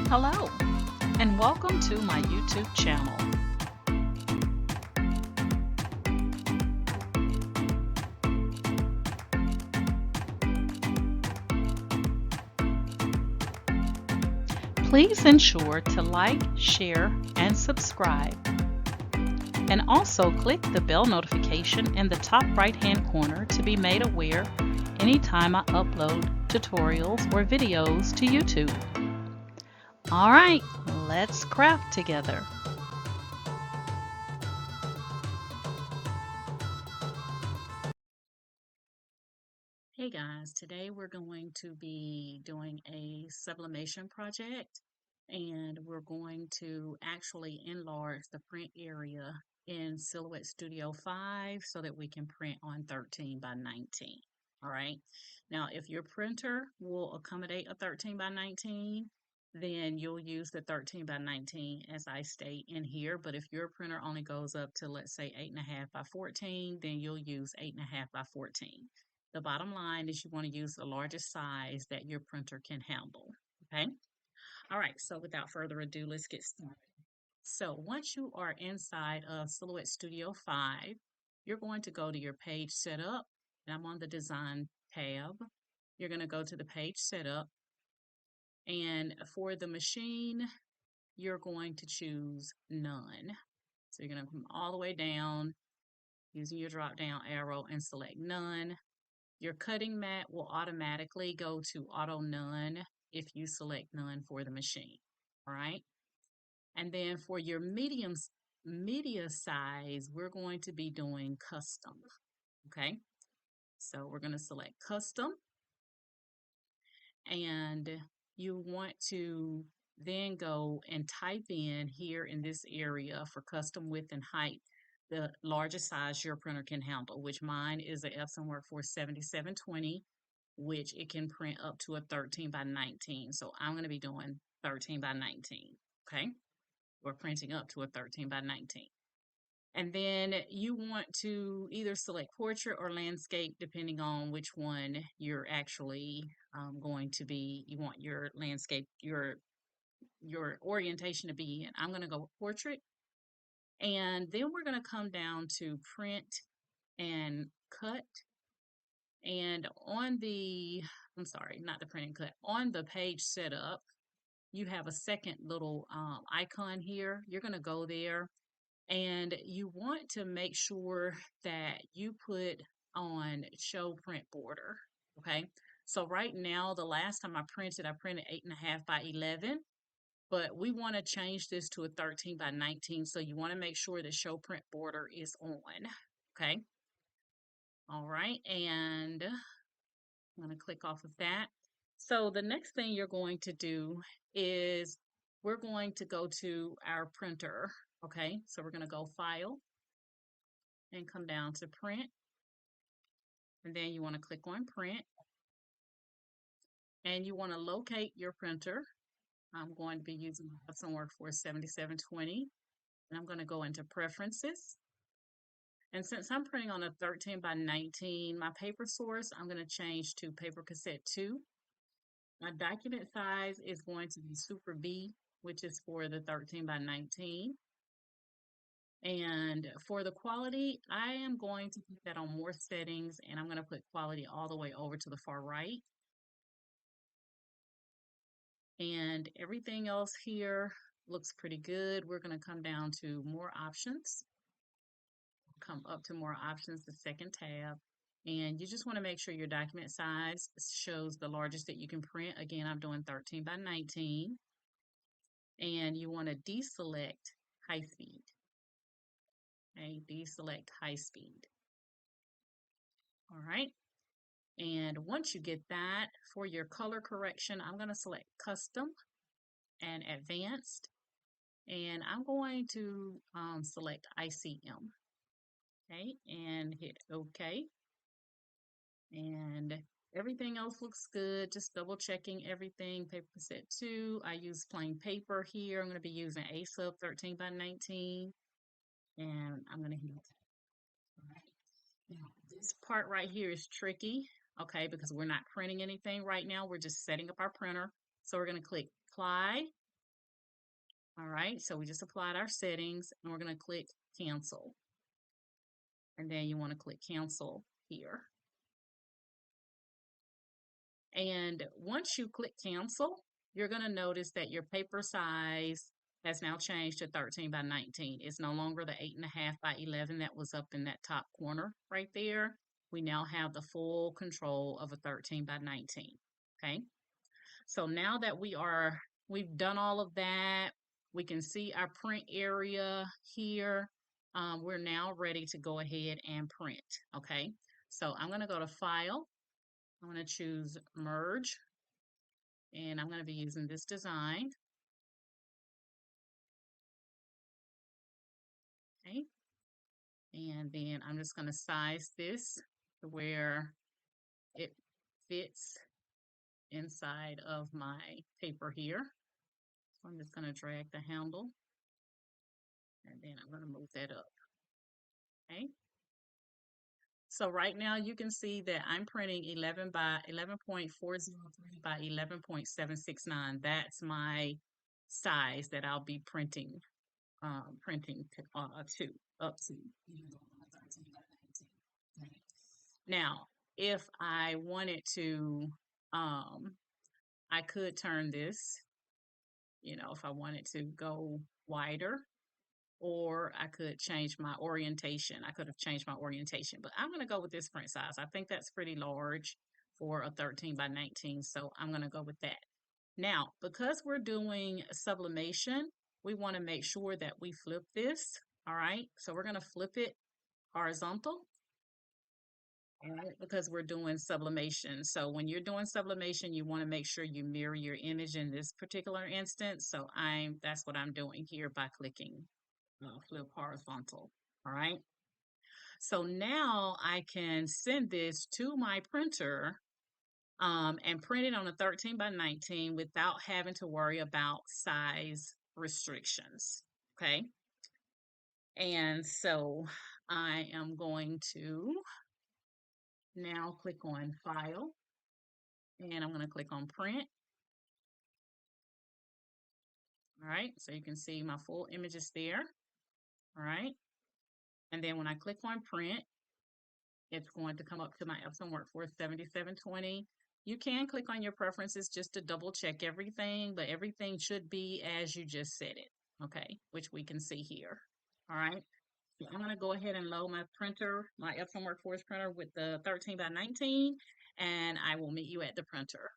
Hello, and welcome to my YouTube channel. Please ensure to like, share, and subscribe. And also click the bell notification in the top right-hand corner to be made aware anytime I upload tutorials or videos to YouTube. All right, let's craft together. Hey guys, today we're going to be doing a sublimation project, and we're going to actually enlarge the print area in Silhouette Studio 5 so that we can print on 13 by 19. All right. Now, if your printer will accommodate a 13 by 19, then you'll use the 13 by 19 as I state in here. But if your printer only goes up to, let's say, 8.5 by 14, then you'll use 8.5 by 14. The bottom line is you want to use the largest size that your printer can handle. Okay. All right. So without further ado, let's get started. So once you are inside of Silhouette Studio 5, you're going to go to your page setup, and I'm on the design tab. You're going to go to the page setup, and for the machine, you're going to choose none. So you're going to come all the way down using your drop down arrow and select none. Your cutting mat will automatically go to auto none if you select none for the machine. All right. And then for your media size, we're going to be doing custom. Okay. So we're going to select custom, and you want to then go and type in here in this area for custom width and height the largest size your printer can handle, which mine is the Epson Workforce 7720, which it can print up to a 13 by 19. So I'm going to be doing 13 by 19. Okay. We're printing up to a 13 by 19. And then you want to either select portrait or landscape, depending on which one you're actually going to be. You want your landscape, your orientation to be in. I'm going to go with portrait. And then we're going to come down to print and cut. And on the, I'm sorry, not the print and cut, on the page setup, you have a second little icon here. You're going to go there, and you want to make sure that you put on show print border. Okay. So right now, the last time I printed 8.5 by 11, but we want to change this to a 13 by 19. So you want to make sure the show print border is on. Okay. All right. And I'm going to click off of that. So the next thing you're going to do is we're going to go to our printer. Okay, so we're going to go File and come down to Print. And then you want to click on Print. And you want to locate your printer. I'm going to be using Epson Workforce 7720. And I'm going to go into Preferences. And since I'm printing on a 13 by 19, my paper source, I'm going to change to Paper Cassette 2. My document size is going to be Super B, which is for the 13 by 19. And for the quality, I am going to put that on more settings, and I'm going to put quality all the way over to the far right. And everything else here looks pretty good. We're going to come down to more options, come up to more options, the second tab. And you just want to make sure your document size shows the largest that you can print. Again, I'm doing 13 by 19. And you want to deselect high speed. Okay, deselect high speed. All right. And once you get that, for your color correction, I'm going to select custom and advanced. And I'm going to select ICM. Okay, and hit OK. And everything else looks good. Just double checking everything. Paper cassette 2. I use plain paper here. I'm going to be using A sub 13 by 19. And I'm going to hit OK. All right. Now, this part right here is tricky, okay, because we're not printing anything right now. We're just setting up our printer. So we're going to click Apply, All right, so we just applied our settings and we're going to click cancel. And then you want to click cancel here. And once you click cancel, you're going to notice that your paper size has now changed to 13 by 19. It's no longer the 8.5 by 11 that was up in that top corner right there. We now have the full control of a 13 by 19. Okay. So now that we've done all of that, we can see our print area here. We're now ready to go ahead and print. Okay. So I'm going to go to File. I'm going to choose Merge, and I'm going to be using this design. Okay. And then I'm just going to size this to where it fits inside of my paper here. So I'm just going to drag the handle, and then I'm going to move that up. Okay. So right now you can see that I'm printing 11 by 11.403 by 11.769. That's my size that I'll be printing to up to. Now, if I wanted to, I could turn this, if I wanted to go wider, or I could change my orientation. I could have changed my orientation, but I'm going to go with this print size. I think that's pretty large for a 13 by 19, so I'm going to go with that. Now, because we're doing sublimation, we want to make sure that we flip this, all right? So we're going to flip it horizontal, all right, because we're doing sublimation. So when you're doing sublimation, you want to make sure you mirror your image in this particular instance. So that's what I'm doing here by clicking flip horizontal. All right. So now I can send this to my printer and print it on a 13 by 19 without having to worry about size restrictions. Okay. And so I am going to now click on File, and I'm going to click on Print. All right. So you can see my full image is there. All right. And then when I click on Print, it's going to come up to my Epson Workforce 7720. You can click on your preferences just to double check everything, but everything should be as you just said it, okay, which we can see here. All right. So I'm going to go ahead and load my printer, my Epson Workforce printer with the 13 by 19, and I will meet you at the printer.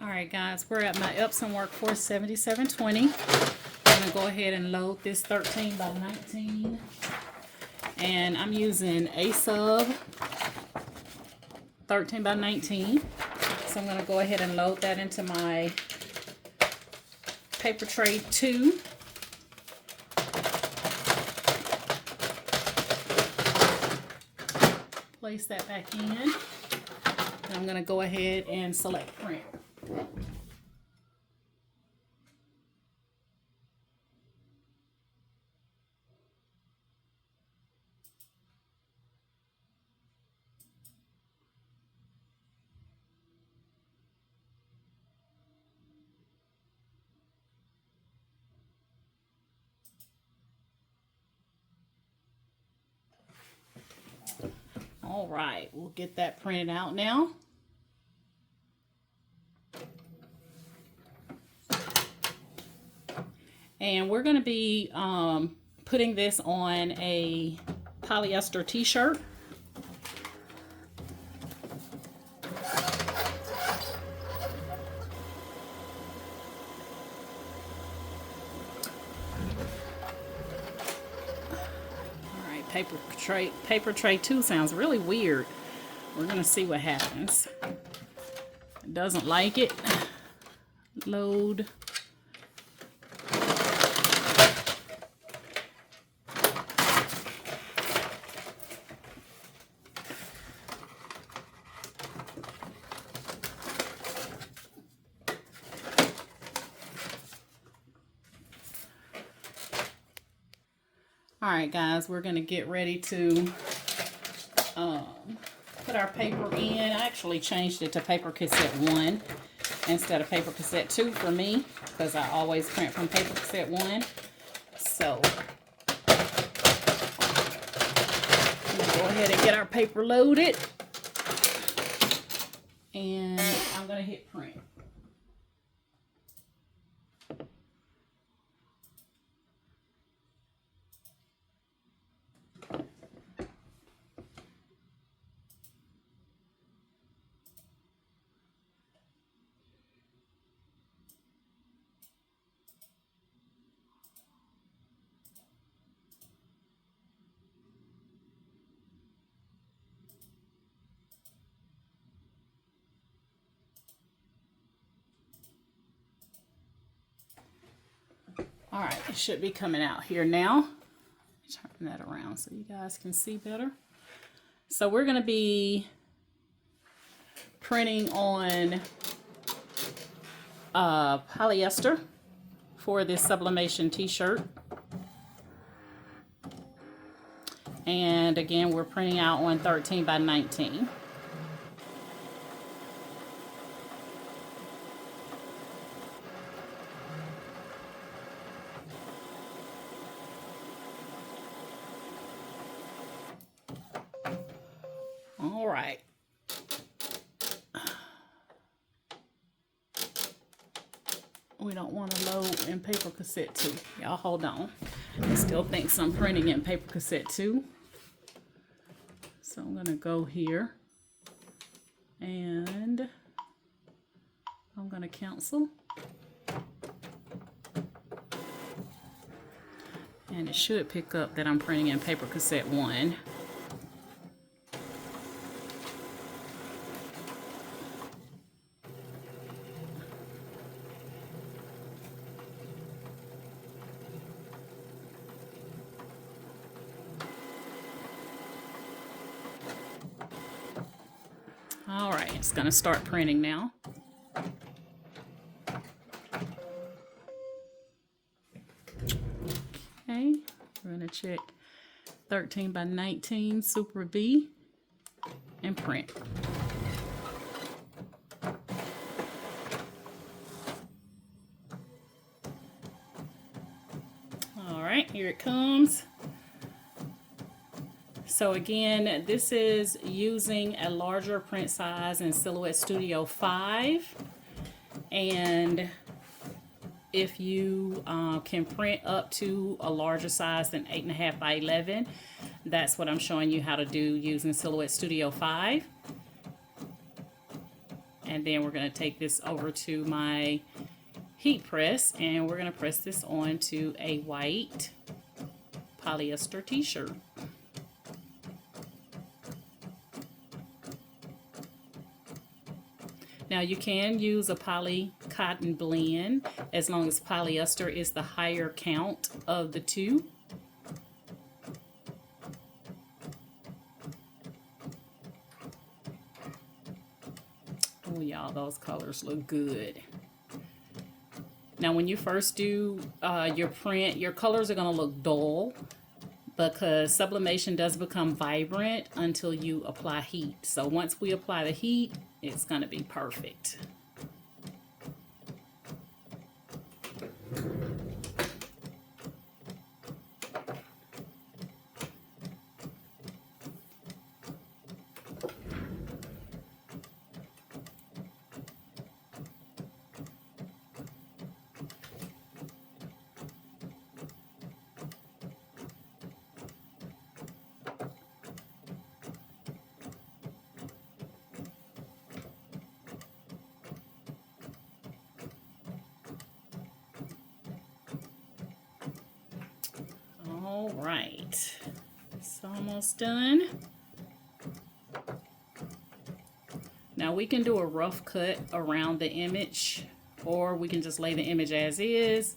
All right, guys, we're at my Epson Workforce 7720. I'm going to go ahead and load this 13 by 19. And I'm using a sub 13 by 19. So I'm going to go ahead and load that into my paper tray 2. Place that back in. And I'm going to go ahead and select print. All right, we'll get that printed out now. And we're going to be putting this on a polyester t-shirt. Paper tray 2 sounds really weird. We're going to see what happens. It doesn't like it. Load. All right, guys, we're going to get ready to put our paper in. I actually changed it to paper cassette 1. instead of paper cassette 2 for me, because I always print from paper cassette 1. So we'll go ahead and get our paper loaded. And I'm going to hit print. All right, it should be coming out here now. Turn that around so you guys can see better. So we're going to be printing on polyester for this Sublimation t-shirt. And again, we're printing out on 13 by 19. All right. We don't want to load in paper cassette 2. Y'all hold on. It still thinks I'm printing in paper cassette 2. So I'm going to go here and I'm going to cancel. And it should pick up that I'm printing in paper cassette 1. All right, it's going to start printing now. Okay, we're going to check 13 by 19 Super B and print. All right, here it comes. So again, this is using a larger print size in Silhouette Studio 5. And if you can print up to a larger size than 8.5 by 11, that's what I'm showing you how to do using Silhouette Studio 5. And then we're going to take this over to my heat press and we're going to press this onto a white polyester t-shirt. Now you can use a poly cotton blend as long as polyester is the higher count of the two. Oh y'all, those colors look good. Now when you first do your print, your colors are going to look dull because sublimation does become vibrant until you apply heat. So once we apply the heat, it's going to be perfect. All right, it's almost done. Now we can do a rough cut around the image, or we can just lay the image as is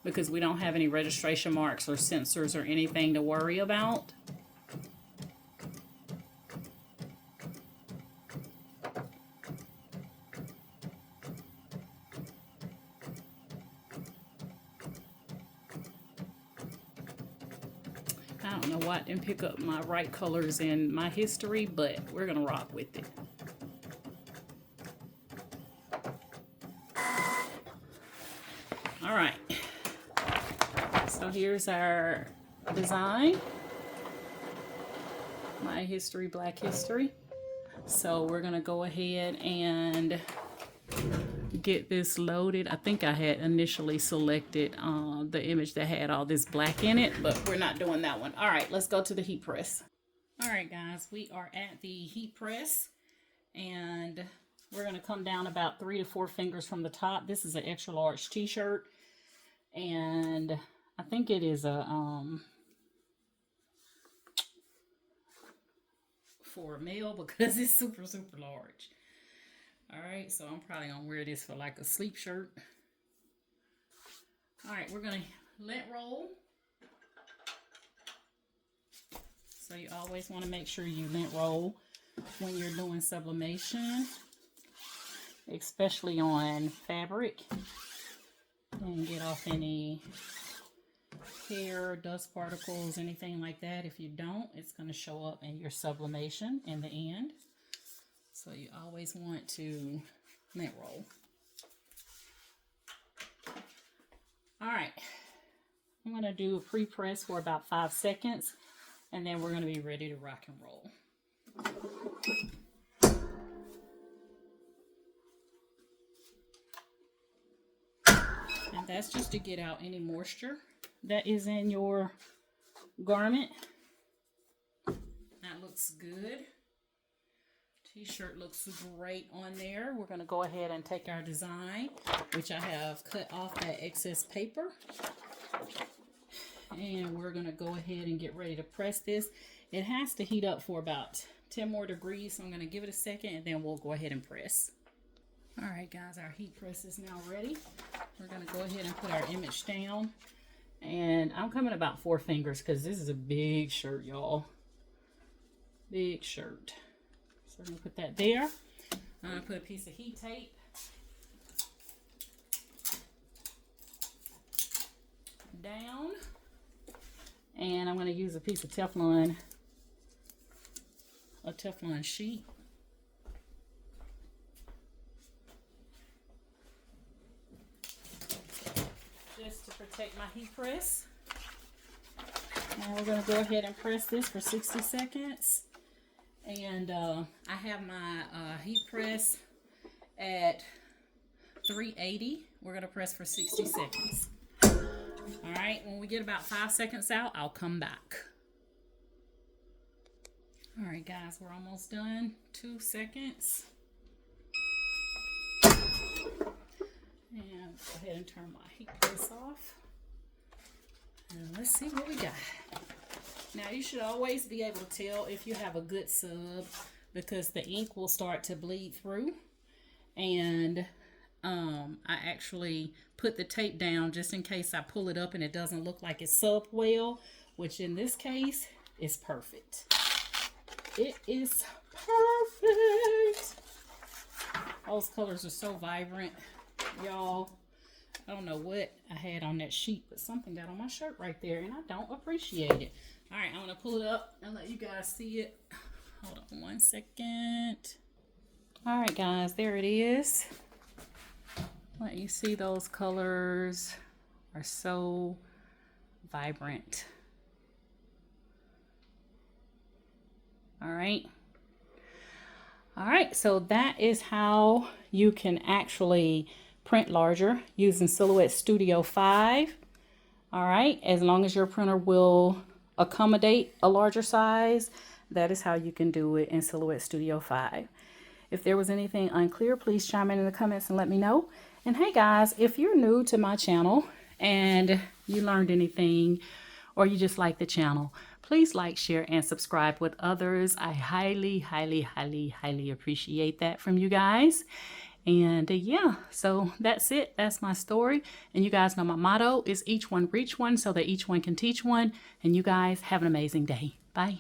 because we don't have any registration marks or sensors or anything to worry about. I don't know why I didn't pick up my right colors in my history, but we're gonna rock with it. All right, so here's our design. My history, Black history. So we're gonna go ahead and get this loaded. I think I had initially selected the image that had all this black in it, but we're not doing that one. All right, let's go to the heat press. All right, guys, we are at the heat press, and we're gonna come down about 3 to 4 fingers from the top. This is an extra large t-shirt, and I think it is a for a male because it's super large. All right, so I'm probably gonna wear this for like a sleep shirt. All right, we're gonna lint roll. So you always want to make sure you lint roll when you're doing sublimation, especially on fabric, and get off any hair, dust particles, anything like that. If you don't, it's going to show up in your sublimation in the end. So you always want to lint roll. All right, I'm going to do a pre-press for about 5 seconds, and then we're going to be ready to rock and roll. And that's just to get out any moisture that is in your garment. That looks good. T-shirt looks great on there. We're going to go ahead and take our design, which I have cut off that excess paper, and we're going to go ahead and get ready to press this. It has to heat up for about 10 more degrees, so I'm going to give it a second, and then we'll go ahead and press. All right, guys, our heat press is now ready. We're going to go ahead and put our image down, and I'm coming about 4 fingers because this is a big shirt, y'all. Big shirt. So we're going to put that there. I'm going to put a piece of heat tape down, and I'm going to use a piece of Teflon, a Teflon sheet. Just to protect my heat press. And we're going to go ahead and press this for 60 seconds. And I have my heat press at 380. We're going to press for 60 seconds. All right, when we get about 5 seconds out, I'll come back. All right, guys, we're almost done. 2 seconds. And go ahead and turn my heat press off. And let's see what we got. Now, you should always be able to tell if you have a good sub because the ink will start to bleed through. And I actually put the tape down just in case I pull it up and it doesn't look like it's subbed well, which in this case is perfect. It is perfect. Those colors are so vibrant, y'all. I don't know what I had on that sheet, but something got on my shirt right there, and I don't appreciate it. All right, I'm going to pull it up and let you guys see it. Hold on 1 second. All right, guys, there it is. Let you see those colors are so vibrant. All right. All right, so that is how you can actually print larger using Silhouette Studio 5. All right, as long as your printer will accommodate a larger size, that is how you can do it in Silhouette Studio 5. If there was anything unclear, please chime in the comments and let me know. And hey guys, if you're new to my channel and you learned anything or you just like the channel, please like, share, and subscribe with others. I highly appreciate that from you guys. And yeah, so that's it. That's my story. And you guys know my motto is each one reach one so that each one can teach one. And you guys have an amazing day. Bye.